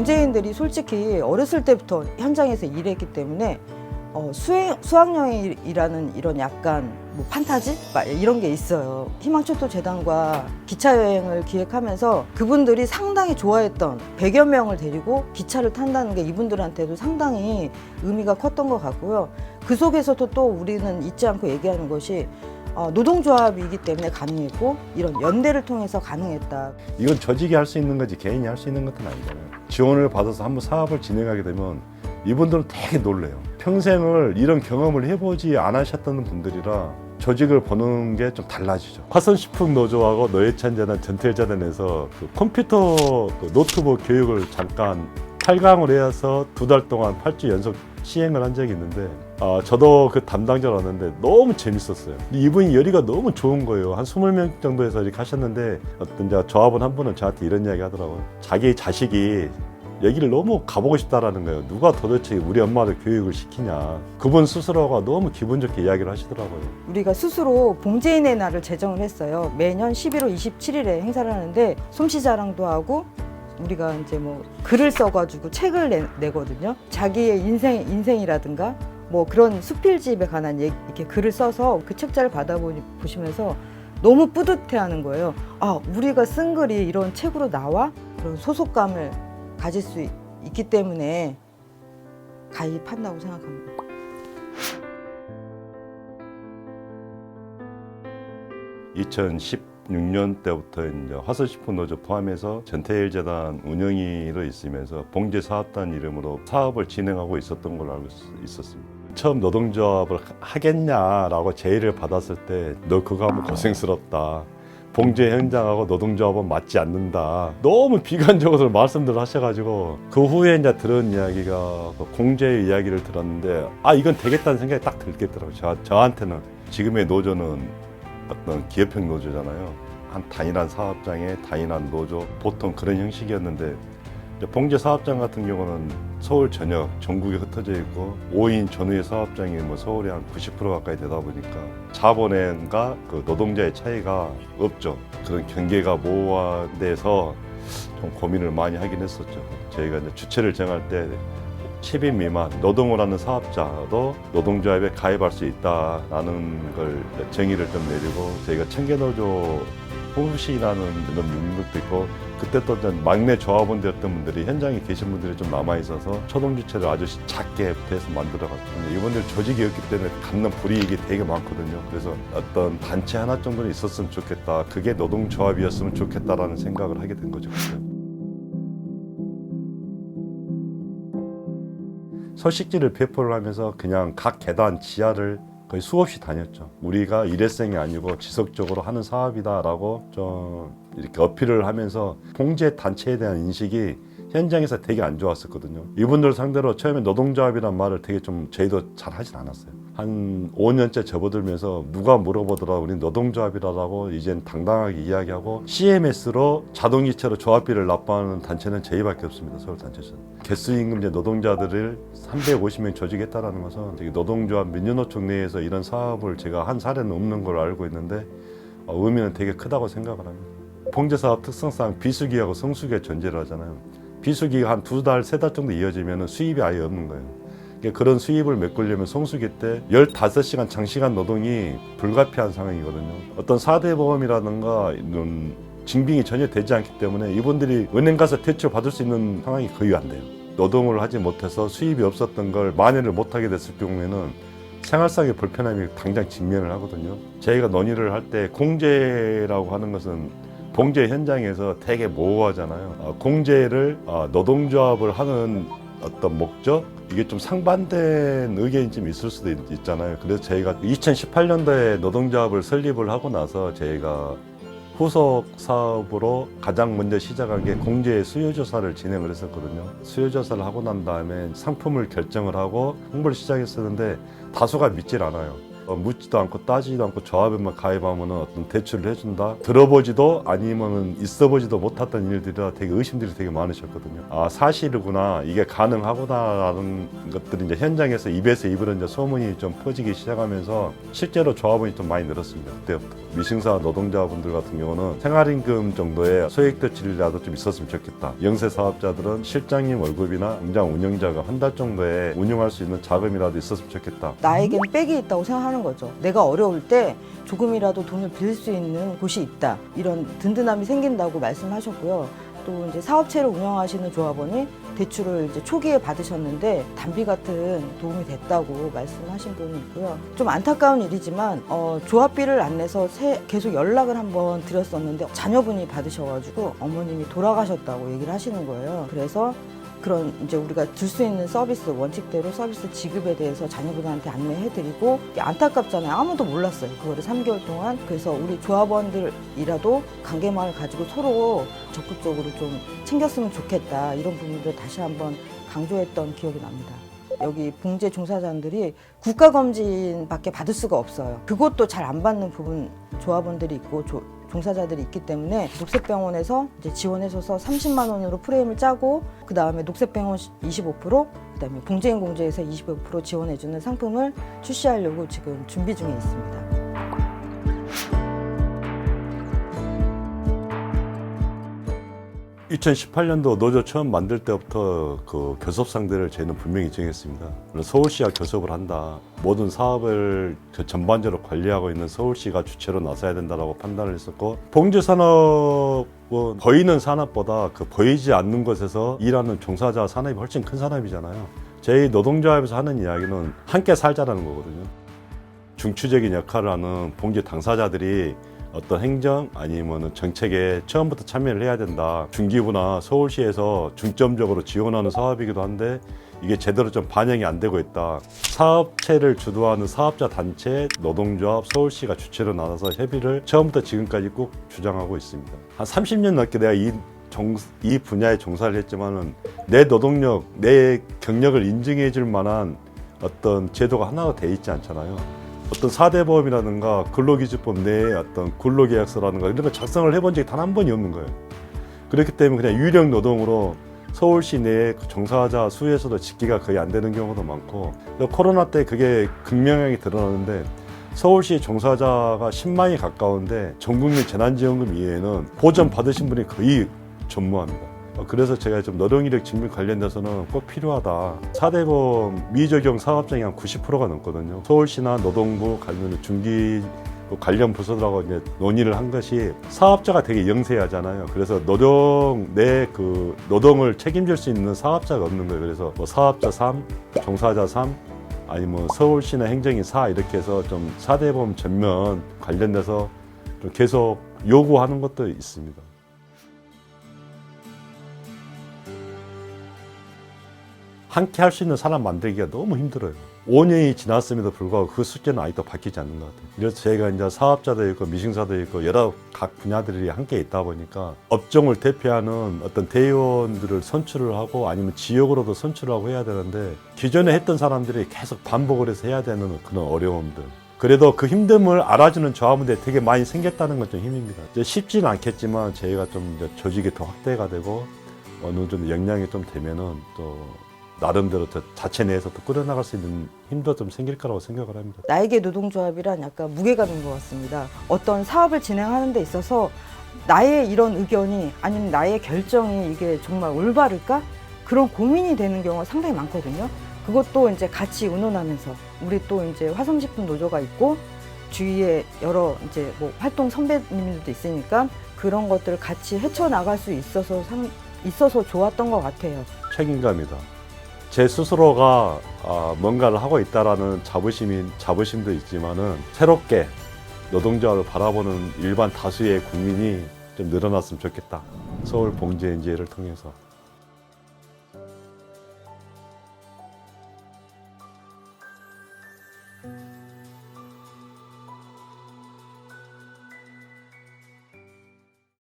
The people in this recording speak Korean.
봉제인들이 솔직히 어렸을 때부터 현장에서 일했기 때문에 수학여행이라는 이런 약간 뭐 판타지? 막 이런 게 있어요. 희망철도 재단과 기차여행을 기획하면서 그분들이 상당히 좋아했던 100여 명을 데리고 기차를 탄다는 게 이분들한테도 상당히 의미가 컸던 것 같고요. 그 속에서도 또 우리는 잊지 않고 얘기하는 것이 노동조합이기 때문에 가능했고 이런 연대를 통해서 가능했다. 이건 조직이 할 수 있는 거지 개인이 할 수 있는 것은 아니잖아요. 지원을 받아서 한번 사업을 진행하게 되면 이분들은 되게 놀래요. 평생을 이런 경험을 해보지 않으셨던 분들이라 조직을 보는 게 좀 달라지죠. 화성식품노조하고 노회찬재단, 전태일재단에서 그 컴퓨터 노트북 교육을 잠깐 8강을 해서 2달 동안 8주 연속 시행을 한 적이 있는데 저도 그 담당자였는데 너무 재밌었어요. 이분이 열의가 너무 좋은 거예요. 한 20명 정도에서 이렇게 하셨는데 어떤 조합원 한 분은 저한테 이런 이야기 하더라고요. 자기 자식이 여기를 너무 가보고 싶다라는 거예요. 누가 도대체 우리 엄마를 교육을 시키냐. 그분 스스로가 너무 기분 좋게 이야기를 하시더라고요. 우리가 스스로 봉제인의 날을 제정을 했어요. 매년 11월 27일에 행사를 하는데 솜씨 자랑도 하고 우리가 이제 뭐 글을 써가지고 책을 내거든요. 자기의 인생이라든가 뭐 그런 수필집에 관한 이렇게 글을 써서 그 책자를 받아보시면서 너무 뿌듯해하는 거예요. 우리가 쓴 글이 이런 책으로 나와? 그런 소속감을 가질 수 있기 때문에 가입한다고 생각합니다. (2016년) 때부터 이제 화성식품노조 포함해서 전태일재단 운영위로 있으면서 봉제사업단 이름으로 사업을 진행하고 있었던 걸로 알고 있었습니다. 처음 노동조합을 하겠냐라고 제의를 받았을 때 너 그거 하면 고생스럽다. 봉제 현장하고 노동조합은 맞지 않는다. 너무 비관적으로 말씀들 하셔가지고 그 후에 이제 들은 이야기가 공제의 이야기를 들었는데 이건 되겠다는 생각이 딱 들겠더라고요. 저한테는 지금의 노조는 어떤 기업형 노조잖아요. 한 단일한 사업장에 단일한 노조 보통 그런 형식이었는데 봉제 사업장 같은 경우는 서울 전역 전국에 흩어져 있고 5인 전후의 사업장이 뭐 서울에 한 90% 가까이 되다 보니까 자본과 그 노동자의 차이가 없죠. 그런 경계가 모호화돼서 좀 고민을 많이 하긴 했었죠. 저희가 이제 주체를 정할 때 10인 미만 노동을 하는 사업자도 노동조합에 가입할 수 있다라는 걸 정의를 좀 내리고 저희가 청계노조 후시라는 이런 명목도 있고 그때 또 막내 조합원들이었던 분들이 현장에 계신 분들이 좀 남아있어서 초동주체를 아주 작게 해서 만들어갔거든요. 이분들 조직이었기 때문에 갖는 불이익이 되게 많거든요. 그래서 어떤 단체 하나 정도는 있었으면 좋겠다. 그게 노동조합이었으면 좋겠다라는 생각을 하게 된 거죠. 소식지를 배포를 하면서 그냥 각 계단 지하를 거의 수없이 다녔죠. 우리가 일회성이 아니고 지속적으로 하는 사업이다라고 좀 이렇게 어필을 하면서 봉제 단체에 대한 인식이 현장에서 되게 안 좋았었거든요. 이분들 상대로 처음에 노동조합이란 말을 되게 좀 저희도 잘 하진 않았어요. 한 5년째 접어들면서 누가 물어보더라도 우리 노동조합이라고 이젠 당당하게 이야기하고 CMS로 자동이체로 조합비를 납부하는 단체는 저희밖에 없습니다. 서울 단체에서. 개수임금제 노동자들을 350명 조직했다는 것은 되게 노동조합 민주노총 내에서 이런 사업을 제가 한 사례는 없는 걸 알고 있는데 의미는 되게 크다고 생각을 합니다. 봉제사업 특성상 비수기하고 성수기가 존재를 하잖아요. 비수기가 한 2달, 3달 정도 이어지면 수입이 아예 없는 거예요. 그런 수입을 메꾸려면 성수기 때 15시간 장시간 노동이 불가피한 상황이거든요. 어떤 4대 보험이라든가 이런 징빙이 전혀 되지 않기 때문에 이분들이 은행 가서 대출 받을 수 있는 상황이 거의 안 돼요. 노동을 하지 못해서 수입이 없었던 걸 만회를 못하게 됐을 경우에는 생활상의 불편함이 당장 직면을 하거든요. 저희가 논의를 할 때 공제라고 하는 것은 봉제 현장에서 되게 모호하잖아요. 공제를 노동조합을 하는 어떤 목적? 이게 좀 상반된 의견이 좀 있을 수도 있잖아요. 그래서 저희가 2018년도에 노동조합을 설립을 하고 나서 저희가 후속 사업으로 가장 먼저 시작한 게 공제 수요조사를 진행을 했었거든요. 수요조사를 하고 난 다음에 상품을 결정을 하고 홍보를 시작했었는데 다수가 믿질 않아요. 묻지도 않고 따지지도 않고 조합에만 가입하면 어떤 대출을 해준다. 들어보지도 아니면 있어보지도 못했던 일들이라 되게 의심들이 되게 많으셨거든요. 아, 사실이구나, 이게 가능하구나라는 것들이 이제 현장에서 입에서 입으로 이제 소문이 좀 퍼지기 시작하면서 실제로 조합원이 좀 많이 늘었습니다. 그때부터. 미싱사 노동자분들 같은 경우는 생활임금 정도의 소액대출이라도 좀 있었으면 좋겠다. 영세 사업자들은 실장님 월급이나 공장 운영자가 한 달 정도에 운영할 수 있는 자금이라도 있었으면 좋겠다. 나에겐 백이 있다고 생각하는 거죠. 내가 어려울 때 조금이라도 돈을 빌릴 수 있는 곳이 있다. 이런 든든함이 생긴다고 말씀하셨고요. 또 이제 사업체를 운영하시는 조합원이 대출을 이제 초기에 받으셨는데 단비 같은 도움이 됐다고 말씀하신 분이 있고요. 좀 안타까운 일이지만 조합비를 안 내서 계속 연락을 한번 드렸었는데 자녀분이 받으셔가지고 어머님이 돌아가셨다고 얘기를 하시는 거예요. 그래서 그런 이제 우리가 줄 수 있는 서비스, 원칙대로 서비스 지급에 대해서 자녀분한테 안내해드리고, 안타깝잖아요. 아무도 몰랐어요. 그거를 3개월 동안. 그래서 우리 조합원들이라도 관계망을 가지고 서로 적극적으로 좀 챙겼으면 좋겠다. 이런 부분들 다시 한번 강조했던 기억이 납니다. 여기 봉제 종사자들이 국가검진밖에 받을 수가 없어요. 그것도 잘 안 받는 부분 조합원들이 있고 종사자들이 있기 때문에 녹색병원에서 이제 지원해줘서 30만 원으로 프레임을 짜고, 그 다음에 녹색병원 25%, 그 다음에 봉제인 공제에서 25% 지원해주는 상품을 출시하려고 지금 준비 중에 있습니다. 2018년도 노조 처음 만들 때부터 그 교섭상대를 저희는 분명히 정했습니다. 서울시와 교섭을 한다. 모든 사업을 전반적으로 관리하고 있는 서울시가 주체로 나서야 된다고 판단을 했었고, 봉제산업은 보이는 산업보다 그 보이지 않는 곳에서 일하는 종사자 산업이 훨씬 큰 산업이잖아요. 저희 노동조합에서 하는 이야기는 함께 살자라는 거거든요. 중추적인 역할을 하는 봉제 당사자들이 어떤 행정 아니면 정책에 처음부터 참여를 해야 된다. 중기부나 서울시에서 중점적으로 지원하는 사업이기도 한데 이게 제대로 좀 반영이 안 되고 있다. 사업체를 주도하는 사업자 단체, 노동조합, 서울시가 주체로 나눠서 협의를 처음부터 지금까지 꼭 주장하고 있습니다. 한 30년 넘게 내가 이 분야에 종사를 했지만은 내 노동력, 내 경력을 인정해 줄 만한 어떤 제도가 하나가 돼 있지 않잖아요. 어떤 4대 보험이라든가 근로기준법 내에 어떤 근로계약서라든가 이런 걸 작성을 해본 적이 단 한 번이 없는 거예요. 그렇기 때문에 그냥 유력 노동으로 서울시 내에 종사자 수에서도 집계가 거의 안 되는 경우도 많고, 코로나 때 그게 극명하게 드러나는데 서울시 종사자가 10만이 가까운데 전국민 재난지원금 이외에는 보전 받으신 분이 거의 전무합니다. 그래서 제가 좀 노동이력 증명 관련돼서는 꼭 필요하다. 4대 보험 미적용 사업장이 한 90%가 넘거든요. 서울시나 노동부 관련 중기 관련 부서들하고 이제 논의를 한 것이 사업자가 되게 영세하잖아요. 그래서 노동을 책임질 수 있는 사업자가 없는 거예요. 그래서 뭐 사업자 3, 종사자 3, 아니면 서울시나 행정이 4 이렇게 해서 좀 4대 보험 전면 관련돼서 좀 계속 요구하는 것도 있습니다. 함께 할 수 있는 사람 만들기가 너무 힘들어요. 5년이 지났음에도 불구하고 그 숫자는 아직도 바뀌지 않는 것 같아요. 그래서 저희가 이제 사업자도 있고 미싱사도 있고 여러 각 분야들이 함께 있다 보니까 업종을 대표하는 어떤 대의원들을 선출을 하고 아니면 지역으로도 선출을 하고 해야 되는데 기존에 했던 사람들이 계속 반복을 해서 해야 되는 그런 어려움들. 그래도 그 힘듦을 알아주는 조합원들이 되게 많이 생겼다는 건 좀 힘입니다. 이제 쉽지는 않겠지만 저희가 좀 이제 조직이 더 확대가 되고 어느 정도 역량이 좀 되면은 또 나름대로 자체 내에서 또 끌어나갈 수 있는 힘도 좀 생길 거라고 생각을 합니다. 나에게 노동조합이란 약간 무게감인 것 같습니다. 어떤 사업을 진행하는 데 있어서 나의 이런 의견이 아니면 나의 결정이 이게 정말 올바를까? 그런 고민이 되는 경우가 상당히 많거든요. 그것도 이제 같이 의논하면서 우리 또 이제 화성식품 노조가 있고 주위에 여러 이제 뭐 활동 선배님들도 있으니까 그런 것들을 같이 헤쳐나갈 수 있어서 좋았던 것 같아요. 책임감이다. 제 스스로가 뭔가를 하고 있다라는 자부심도 있지만은 새롭게 노동조합을 바라보는 일반 다수의 국민이 좀 늘어났으면 좋겠다. 서울 봉제인제를 통해서.